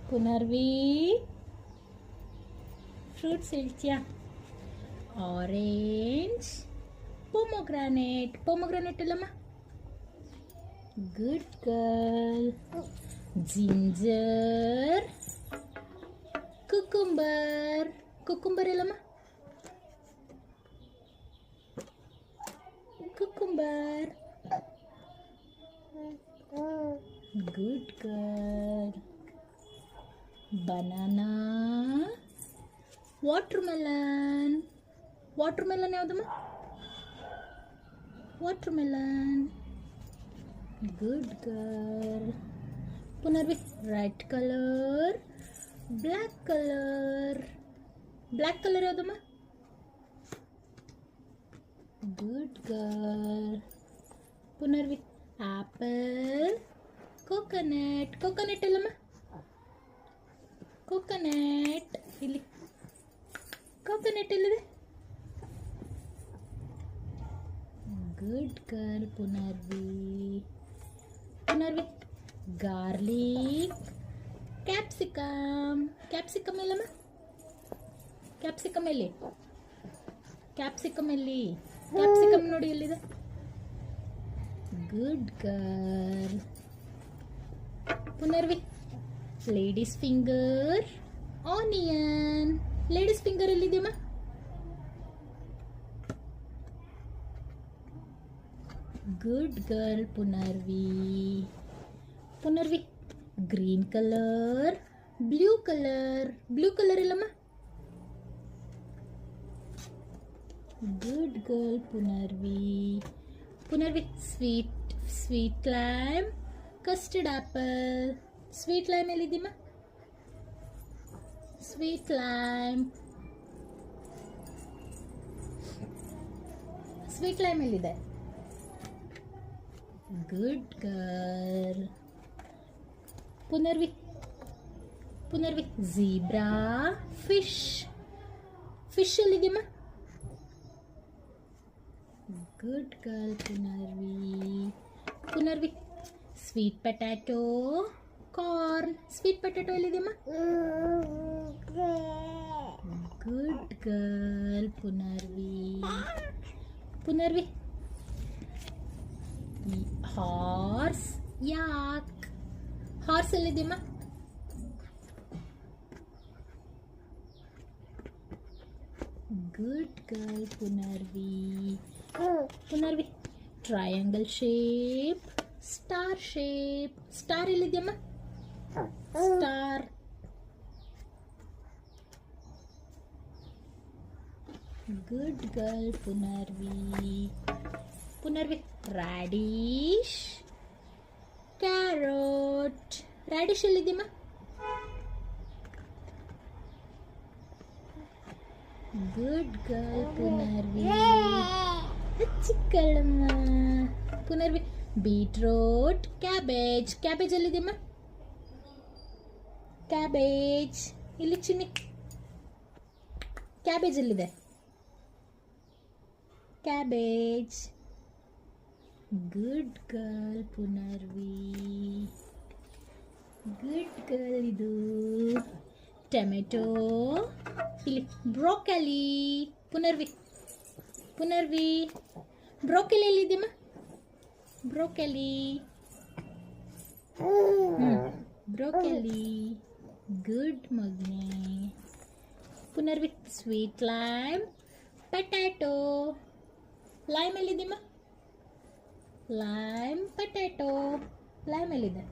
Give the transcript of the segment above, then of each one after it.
Punarvi fruits ಹೇಳ್ತೀಯಾ? Orange, pomegranate ಅಲ್ಲಮ್ಮ. Good girl. Ginger, cucumber ಅಲ್ಲಮ್ಮ. Cucumber. Good girl. Banana, watermelon ಯಾವುದಮ್ಮ? Watermelon. Good girl. Punarvi red colour, black colour ಯಾವುದಮ್ಮ? Good girl. Punarvi apple, coconut ಅಲ್ಲಮ್ಮ. Coconut ಇಲ್ಲಿ. Coconut ಎಲ್ಲಿದೆ? Good girl. Punarvi garlic, capsicum ಎಲ್ಲಮ್ಮ. Capsicum ನೋಡಿ ಎಲ್ಲಿದೆ? Good girl. Punarvi ladies finger, onion. Ladies finger ಎಲ್ಲಿದೆಯಮ್ಮ? Good girl. Punarvi green colour, blue colour ಇಲ್ಲಮ್ಮ. Good girl. Punarvi sweet lime, custard apple. Sweet lime ಎಲ್ಲಿದ್ದೀಮ್ಮ? Sweet lime ಎಲ್ಲಿದೆ? Good girl. Punarvi zebra, fish ಎಲ್ಲಿದೆಯಮ್ಮ? Good girl. Punarvi sweet potato, corn. Sweet potato ಎಲ್ಲಿದೆಯಮ್ಮ? Good girl. Punarvi horse, yak. Horse ಎಲ್ಲಿದೆಯಮ್ಮ? Good girl. Punarvi triangle shape, star ಎಲ್ಲಿದೆಯಮ್ಮ? Star. Good girl. Punarvi radish, carrot. Radish ಎಲ್ಲಿದೆಯಮ್ಮ? Good girl. ಚಿಕ್ಕಳಮ್ಮ. Punarvi beetroot, cabbage ಎಲ್ಲಿದೆಯಮ್ಮ? Cabbage ಇಲ್ಲಿ ಚಿನ್ನಿ. Cabbage ಎಲ್ಲಿದೆ? Cabbage. Good girl. Good girl. ಇದು ಟೊಮೆಟೊ ಇಲ್ಲಿ. ಬ್ರೋಕೊಲಿ. ಪುನರ್ವಿ ಬ್ರೋಕೊಲಿ ಎಲ್ಲಿದೆಯಮ್ಮ? ಬ್ರೋಕೊಲಿ. ಗುಡ್ ಮಗನೇ. Punarvi sweet lime, potato. Lime ಎಲ್ಲಿದೆಯಮ್ಮ? ಪೊಟ್ಯಾಟೊ. ಲೈಮ್ ಎಲ್ಲಿದೆ?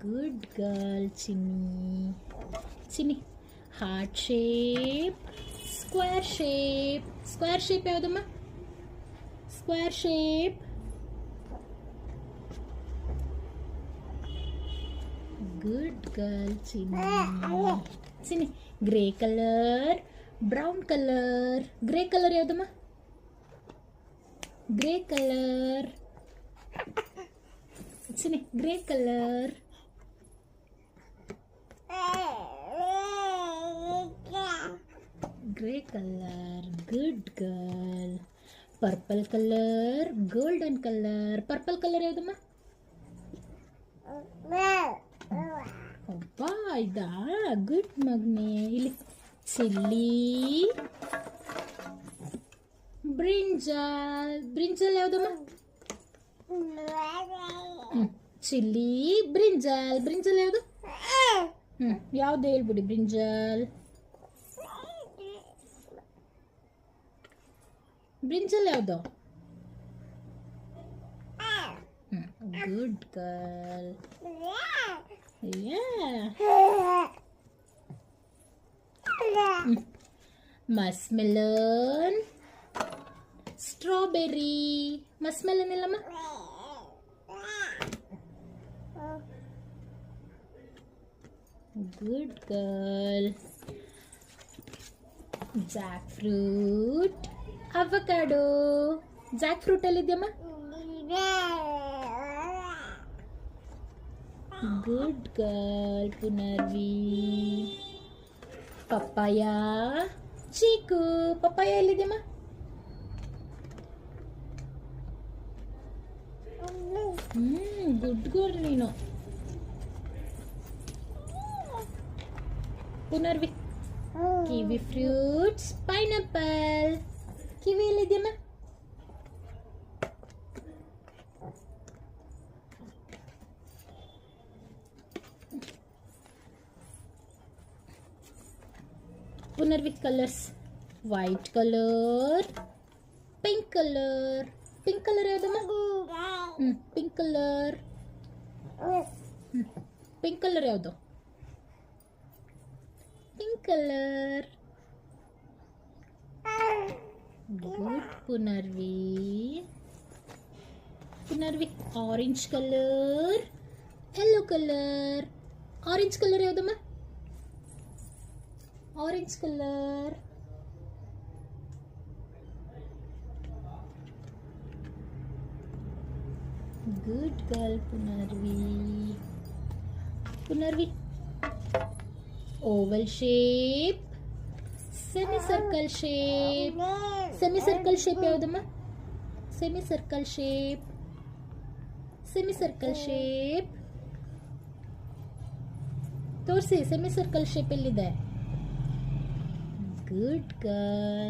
Good girl. Chinni heart shape, square shape ಯಾವುದಮ್ಮ? Square shape. Good girl. Chinni grey colour, brown colour. Grey colour ಯಾವುದಮ್ಮ? Grey colour. Chinni grey colour. Grey color. Good girl. Purple colour, golden colour. Purple colour ಯಾವುದಮ್ಮ? ಅಬ್ಬಾ ಇದಾ, good ಮಗ್ನೆ. ಇಲ್ಲಿ chilli, brinjal. Brinjal ಯಾವುದಮ್ಮ? Chilli, brinjal. Brinjal ಯಾವುದು? ಯಾವ್ದು ಹೇಳ್ಬಿಡಿ. ಬ್ರಿಂಜಾಲ್, ಬ್ರಿಂಜಾಲ್ ಯಾವುದು? Good girl. Muskmelon, strawberry. Muskmelon ಇಲ್ಲಮ್ಮ? Good girl. Jack fruit, avocado. Jackfruit ಎಲ್ಲಿದೆಯಮ್ಮ? Good girl Punarvi. Papaya, chikoo. Papaya ಎಲ್ಲಿದೆಯಮ್ಮ? ಗುಡ್ ಗರ್ಲ್ ನೀನು. Punarvi. Kiwi fruits, pineapple. Kiwi ಎಲ್ಲಿದೆಯಮ್ಮ? Punarvi colours. White colour, pink colour. Pink colour ಯಾವುದಮ್ಮ? Pink colour. Pink colour ಯಾವುದು? Pink colour. Good Punarvi. Punarvi. Orange colour, yellow colour. Orange colour ಯಾವುದಮ್ಮ? Orange colour. Good girl Punarvi. Punarvi. Oval shape, semicircle shape. Semicircle shape ಯಾವುದಮ್ಮ? Semicircle shape. Semicircle shape ತೋರಿಸಿ. Semicircle shape ಎಲ್ಲಿದೆ? Good girl.